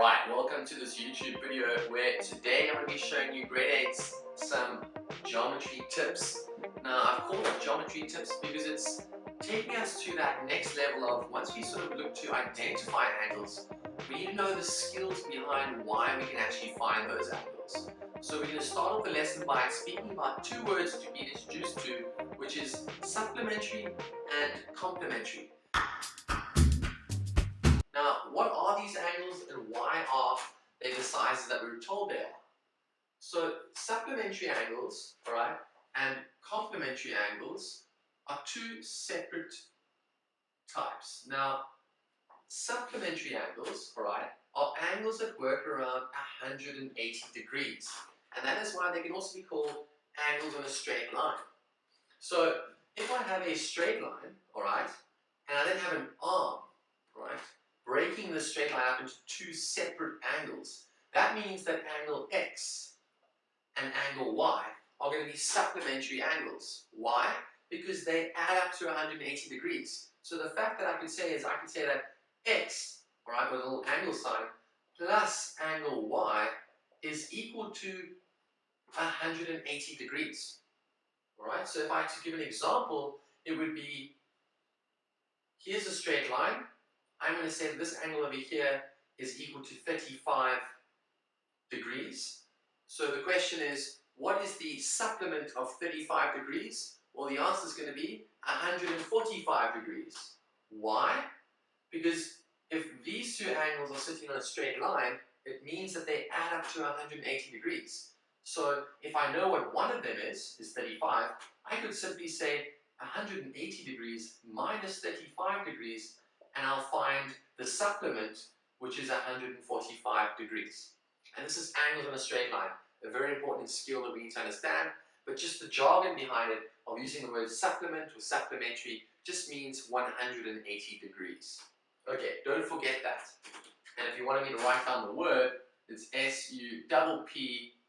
Alright, welcome to this YouTube video where today I'm going to be showing you grade 8's some geometry tips. Now I've called it geometry tips because it's taking us to that next level of once we sort of look to identify angles, we need to know the skills behind why we can actually find those angles. So we're going to start off the lesson by speaking about two words to be introduced to, which is supplementary and complementary. Now, what are these angles and why are they the sizes that we were told they are? So, supplementary angles, alright, and complementary angles are two separate types. Now, supplementary angles, alright, are angles that work around 180 degrees. And that is why they can also be called angles on a straight line. So, if I have a straight line, alright, and I then have an arm, right, breaking the straight line up into two separate angles, that means that angle X and angle Y are going to be supplementary angles. Why? Because they add up to 180 degrees. So the fact that I can say that X, alright, with a little angle sign, plus angle Y is equal to 180 degrees. Alright, so if I had to give an example, it would be, here's a straight line. I'm going to say that this angle over here is equal to 35 degrees. So the question is, what is the supplement of 35 degrees? Well, the answer is going to be 145 degrees. Why? Because if these two angles are sitting on a straight line, it means that they add up to 180 degrees. So if I know what one of them is 35, I could simply say 180 degrees minus 35 degrees, and I'll find the supplement, which is 145 degrees. And this is angles on a straight line, a very important skill that we need to understand, but just the jargon behind it of using the word supplement or supplementary just means 180 degrees. Okay, don't forget that. And if you wanted me to write down the word, it's S-U-P-P-E-N-T-A-R-Y,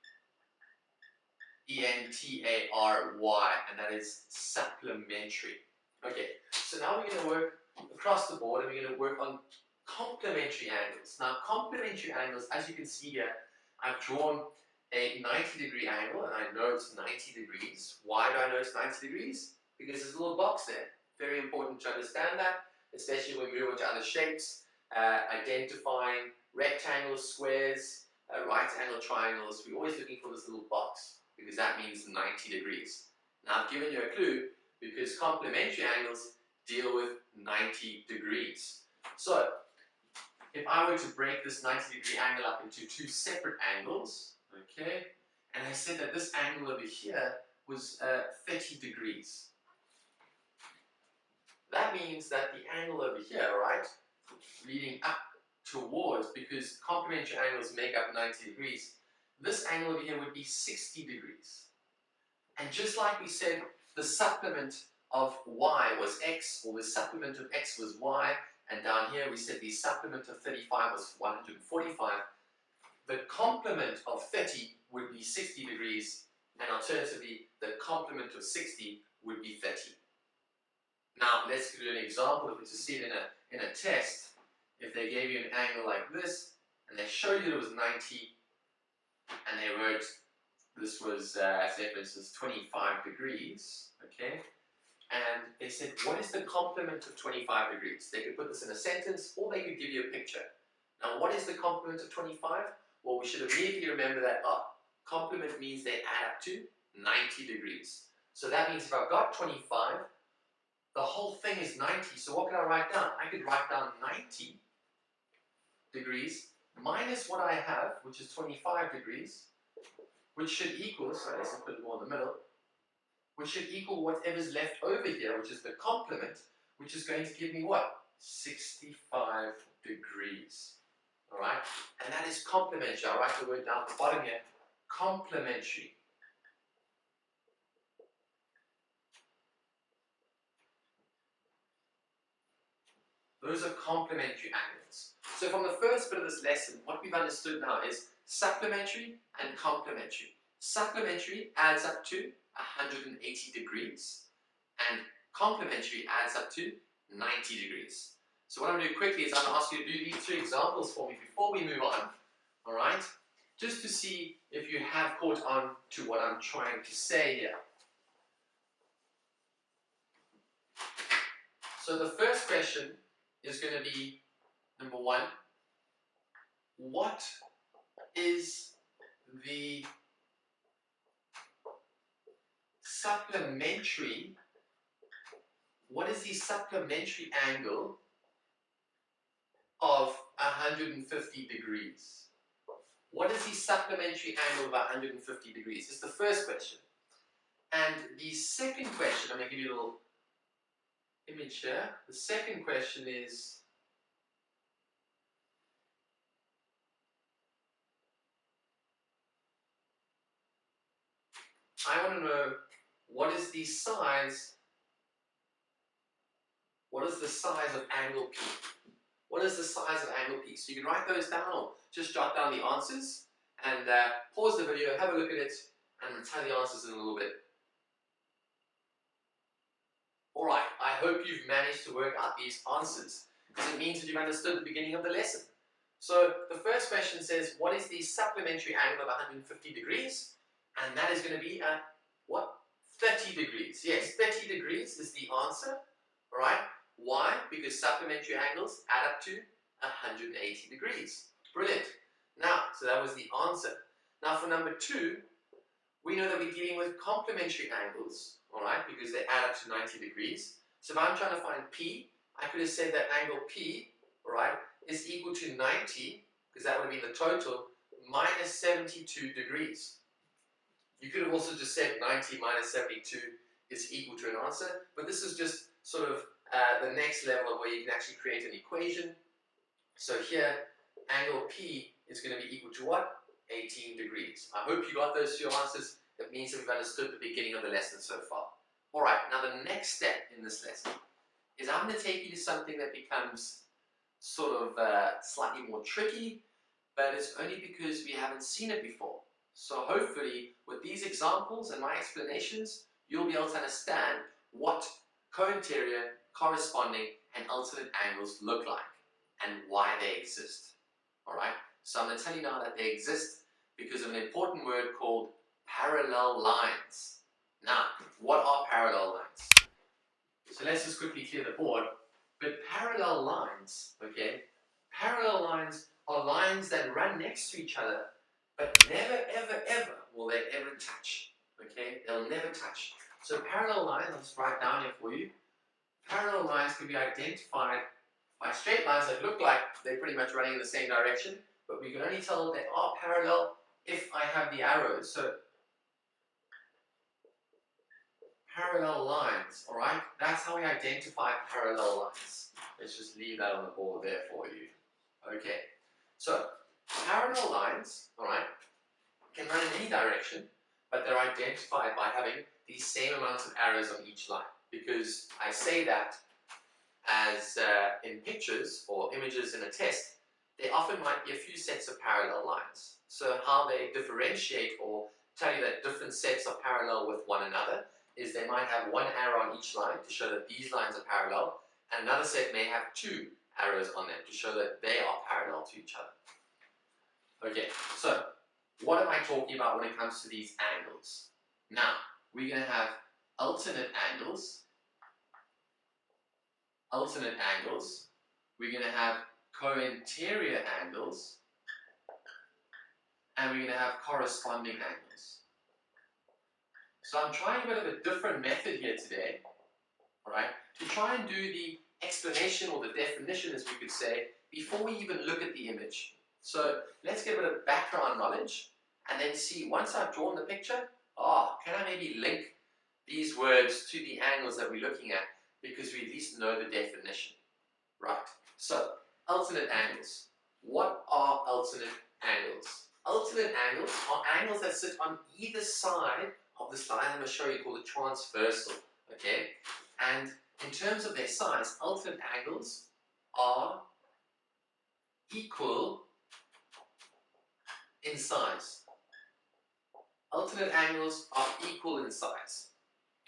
and that is supplementary. Okay, so now we're going to work across the board and we're going to work on complementary angles. Now, complementary angles, as you can see here, I've drawn a 90-degree angle, and I know it's 90 degrees. Why do I know it's 90 degrees? Because there's a little box there. Very important to understand that, especially when we move on to other shapes, identifying rectangles, squares, right angle triangles. We're always looking for this little box, because that means 90 degrees. Now, I've given you a clue, because complementary angles deal with 90 degrees. So, if I were to break this 90-degree angle up into two separate angles, okay, and I said that this angle over here was 30 degrees. That means that the angle over here, right, leading up towards, because complementary angles make up 90 degrees, this angle over here would be 60 degrees. And just like we said, the supplement of y was x, or the supplement of x was y, and down here we said the supplement of 35 was 145. The complement of 30 would be 60 degrees, and alternatively, the complement of 60 would be 30. Now, let's do an example. If we just see it in a test, if they gave you an angle like this, and they showed you it was 90, and they wrote this was, say for instance, 25 degrees, okay? And they said, what is the complement of 25 degrees? They could put this in a sentence, or they could give you a picture. Now, what is the complement of 25? Well, we should immediately remember that, complement means they add up to 90 degrees. So that means if I've got 25, the whole thing is 90. So what can I write down? I could write down 90 degrees minus what I have, which is 25 degrees, which should equal, so let's put it more in the middle, which should equal whatever's left over here, which is the complement, which is going to give me what? 65 degrees. Alright? And that is complementary. I'll write the word down at the bottom here. Complementary. Those are complementary angles. So from the first bit of this lesson, what we've understood now is supplementary and complementary. Supplementary adds up to 180 degrees, and complementary adds up to 90 degrees. So what I'm going to do quickly is I'm going to ask you to do these 3 examples for me before we move on, all right? Just to see if you have caught on to what I'm trying to say here. So the first question is going to be, number 1, what is the supplementary angle of 150 degrees? What is the supplementary angle of 150 degrees? It's the first question. And the second question, I'm going to give you a little image here. The second question is, I want to know what is the size of angle P? What is the size of angle P? So you can write those down or just jot down the answers and pause the video, have a look at it, and I'll tell the answers in a little bit. Alright, I hope you've managed to work out these answers because it means that you've understood the beginning of the lesson. So the first question says, what is the supplementary angle of 150 degrees? And that is going to be at what? 30 degrees. Yes, 30 degrees is the answer. Alright? Why? Because supplementary angles add up to 180 degrees. Brilliant. Now, so that was the answer. Now for number 2, we know that we're dealing with complementary angles, alright, because they add up to 90 degrees. So if I'm trying to find P, I could have said that angle P, alright, is equal to 90, because that would be the total, minus 72 degrees. You could have also just said 90 minus 72 is equal to an answer, but this is just sort of the next level of where you can actually create an equation. So here, angle P is going to be equal to what? 18 degrees. I hope you got those 2 answers. That means that we've understood the beginning of the lesson so far. Alright, now the next step in this lesson is I'm going to take you to something that becomes sort of slightly more tricky, but it's only because we haven't seen it before. So hopefully, with these examples and my explanations, you'll be able to understand what co-interior, corresponding, and alternate angles look like and why they exist. Alright, so I'm going to tell you now that they exist because of an important word called parallel lines. Now, what are parallel lines? So let's just quickly clear the board. But parallel lines, okay, parallel lines are lines that run next to each other, but never, ever, ever will they ever touch. Okay, they'll never touch. So parallel lines, I'll just write down here for you. Parallel lines can be identified by straight lines that look like they're pretty much running in the same direction, but we can only tell that they are parallel if I have the arrows. So parallel lines, alright? That's how we identify parallel lines. Let's just leave that on the board there for you. Okay, so parallel lines, alright, can run in any direction, but they're identified by having the same amount of arrows on each line. Because I say that as in pictures or images in a test, there often might be a few sets of parallel lines. So how they differentiate or tell you that different sets are parallel with one another is they might have one arrow on each line to show that these lines are parallel, and another set may have 2 arrows on them to show that they are parallel to each other. Okay, so what am I talking about when it comes to these angles? Now, we're going to have alternate angles, we're going to have co-interior angles, and we're going to have corresponding angles. So I'm trying a bit of a different method here today, alright, to try and do the explanation or the definition, as we could say, before we even look at the image. So let's get a bit of background knowledge and then see, once I've drawn the picture, can I maybe link these words to the angles that we're looking at, because we at least know the definition. Right, so alternate angles. What are alternate angles? Alternate angles are angles that sit on either side of this line I'm going to show you, called a transversal. Okay, and in terms of their size, alternate angles are equal in size. Alternate angles are equal in size.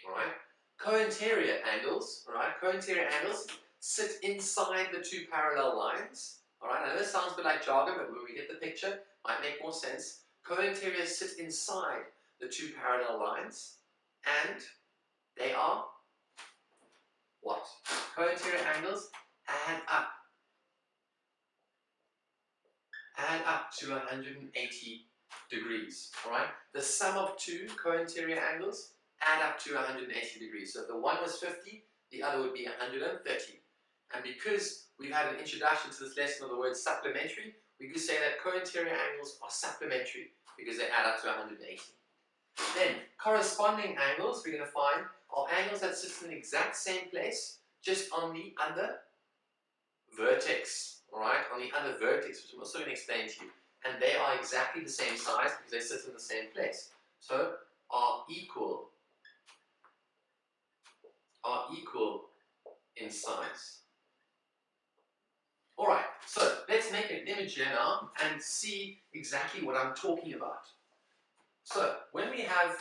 Alright? Co-interior angles, alright? Co-interior angles, sit inside the two parallel lines. Alright, I know this sounds a bit like jargon, but when we get the picture, it might make more sense. Co-interiors sit inside the two parallel lines, and they are what? Co-interior angles add up to 180 degrees. Alright? The sum of two co-interior angles add up to 180 degrees. So if the one was 50, the other would be 130. And because we've had an introduction to this lesson of the word supplementary, we could say that co-interior angles are supplementary because they add up to 180. Then, corresponding angles we're going to find are angles that sit in the exact same place, just on the other vertex. Alright, on the other vertex, which I'm also going to explain to you. And they are exactly the same size because they sit in the same place. So, are equal in size. Alright, so let's make an image here now and see exactly what I'm talking about. So, when we have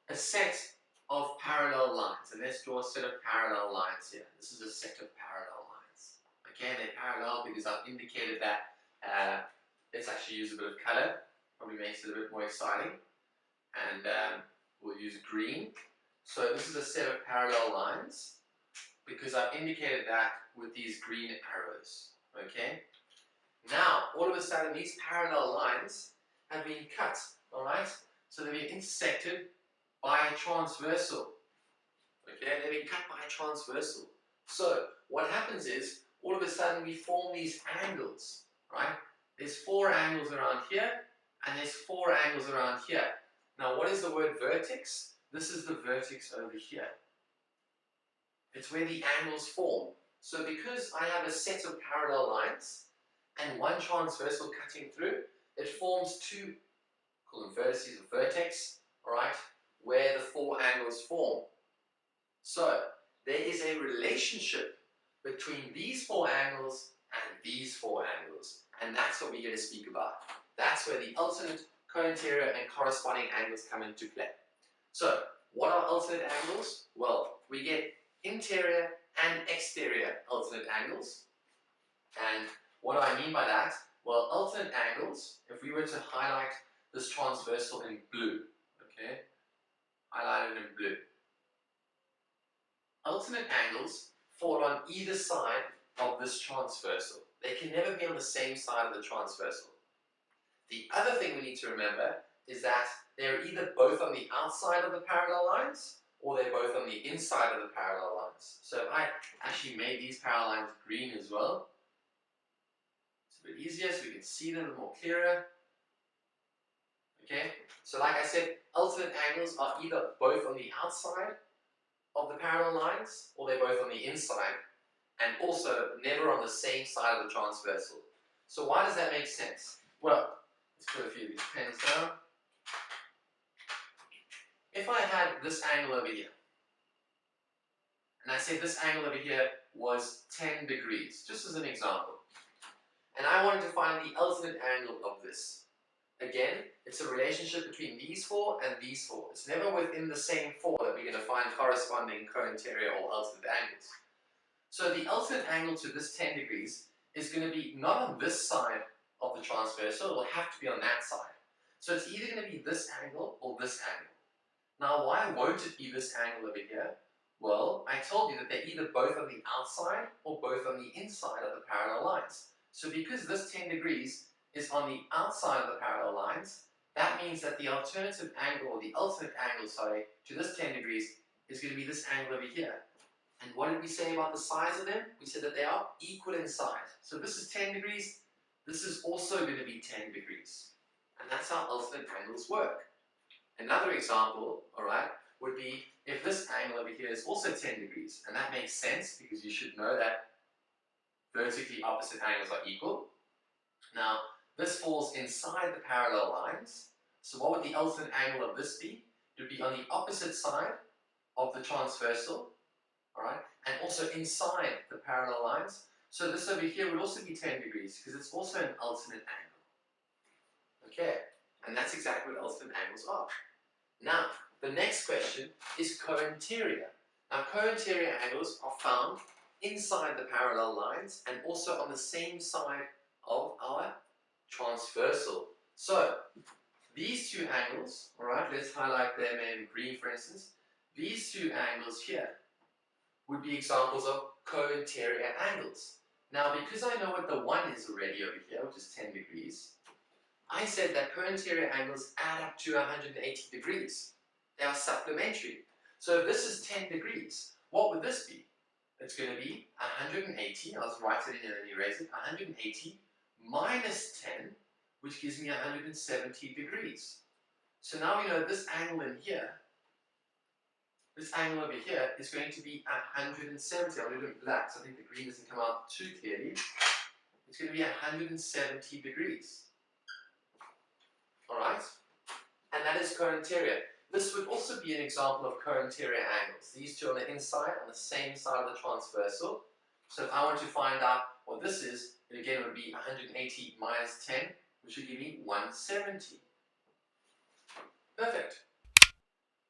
a set of parallel lines, and let's draw a set of parallel lines here. This is a set of parallel lines. Okay, and they're parallel because I've indicated that. Let's actually use a bit of color, probably makes it a bit more exciting. And we'll use green. So this is a set of parallel lines because I've indicated that with these green arrows. Okay? Now, all of a sudden, these parallel lines have been cut. Alright? So they've been intersected by a transversal. Okay? They've been cut by a transversal. So, what happens is, all of a sudden, we form these angles. Right? There's 4 angles around here, and there's 4 angles around here. Now, what is the word vertex? This is the vertex over here. It's where the angles form. So because I have a set of parallel lines and one transversal cutting through, it forms 2, call them vertices or vertex, alright, where the 4 angles form. So there is a relationship between these 4 angles and these 4 angles. And that's what we're going to speak about. That's where the alternate, co-interior, and corresponding angles come into play. So, what are alternate angles? Well, we get interior and exterior alternate angles. And what do I mean by that? Well, alternate angles, if we were to highlight this transversal in blue, okay, highlight it in blue. Alternate angles fall on either side of this transversal. They can never be on the same side of the transversal. The other thing we need to remember is that they're either both on the outside of the parallel lines or they're both on the inside of the parallel lines. So I actually made these parallel lines green as well. It's a bit easier so we can see them a bit more clearer. Okay, so like I said, alternate angles are either both on the outside of the parallel lines or they're both on the inside, and also never on the same side of the transversal. So why does that make sense? Well, let's put a few of these pens down. If I had this angle over here, and I said this angle over here was 10 degrees, just as an example, and I wanted to find the alternate angle of this. Again, it's a relationship between these 4 and these 4. It's never within the same 4 that we're going to find corresponding co-interior or alternate angles. So the alternate angle to this 10 degrees is going to be not on this side of the transversal, it will have to be on that side. So it's either going to be this angle or this angle. Now, why won't it be this angle over here? Well, I told you that they're either both on the outside or both on the inside of the parallel lines. So because this 10 degrees is on the outside of the parallel lines, that means that the alternative angle, or the alternate angle, sorry, to this 10 degrees is going to be this angle over here. And what did we say about the size of them? We said that they are equal in size. So this is 10 degrees, this is also going to be 10 degrees. And that's how alternate angles work. Another example, alright, would be if this angle over here is also 10 degrees. And that makes sense because you should know that vertically opposite angles are equal. Now, this falls inside the parallel lines. So what would the alternate angle of this be? It would be on the opposite side of the transversal, alright, and also inside the parallel lines. So this over here would also be 10 degrees because it's also an alternate angle. Okay, and that's exactly what alternate angles are. Now, the next question is co-interior. Now, co-interior angles are found inside the parallel lines and also on the same side of our transversal. So these two angles, alright, let's highlight them in green for instance. These two angles here would be examples of co-interior angles. Now, because I know what the 1 is already over here, which is 10 degrees, I said that co-interior angles add up to 180 degrees. They are supplementary. So if this is 10 degrees, what would this be? It's going to be 180, I'll just write it in and then erase it, 180 minus 10, which gives me 170 degrees. So now we know this angle in here, this angle over here is going to be 170. I'm going to do it in black, so I think the green doesn't come out too clearly. It's going to be 170 degrees. Alright? And that is co-interior. This would also be an example of co-interior angles. These two on the inside, on the same side of the transversal. So if I want to find out what this is, it again would be 180 minus 10, which would give me 170. Perfect.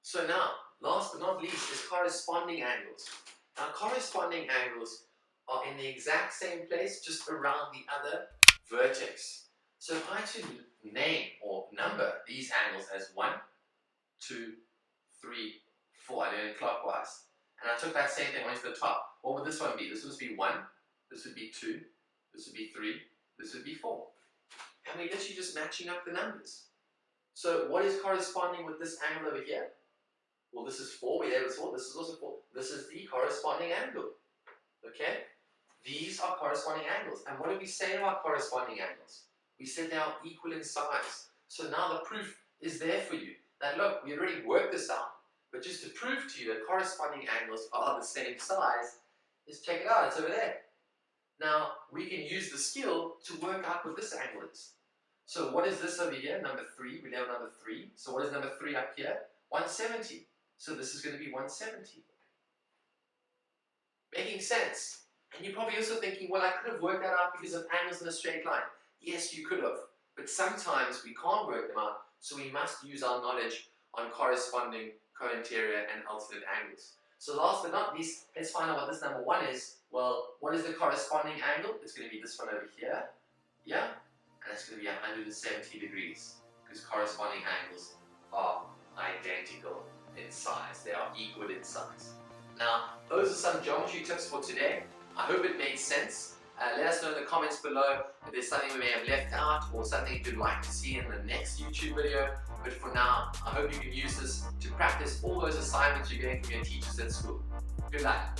So now, last but not least is corresponding angles. Now corresponding angles are in the exact same place, just around the other vertex. So if I had to name or number these angles as 1, 2, 3, 4, I did it clockwise, and I took that same thing, went to the top, what would this one be? This would be 1, this would be 2, this would be 3, this would be 4. And we're literally just matching up the numbers. So what is corresponding with this angle over here? Well, this is 4, we have 4, this is also 4. This is the corresponding angle. Okay? These are corresponding angles. And what did we say about corresponding angles? We said they are equal in size. So now the proof is there for you. That look, we already worked this out. But just to prove to you that corresponding angles are the same size, just check it out, it's over there. Now, we can use the skill to work out what this angle is. So what is this over here? Number 3, we have number 3. So what is number 3 up here? 170. So this is going to be 170. Making sense. And you're probably also thinking, well, I could have worked that out because of angles in a straight line. Yes, you could have. But sometimes we can't work them out, so we must use our knowledge on corresponding co-interior and alternate angles. So last but not least, let's find out what this number 1 is. Well, what is the corresponding angle? It's going to be this one over here. Yeah? And it's going to be 170 degrees, because corresponding angles are identical in size. They are equal in size. Now, those are some geometry tips for today. I hope it made sense. Let us know in the comments below if there's something we may have left out or something you'd like to see in the next YouTube video. But for now, I hope you can use this to practice all those assignments you're getting from your teachers at school. Good luck.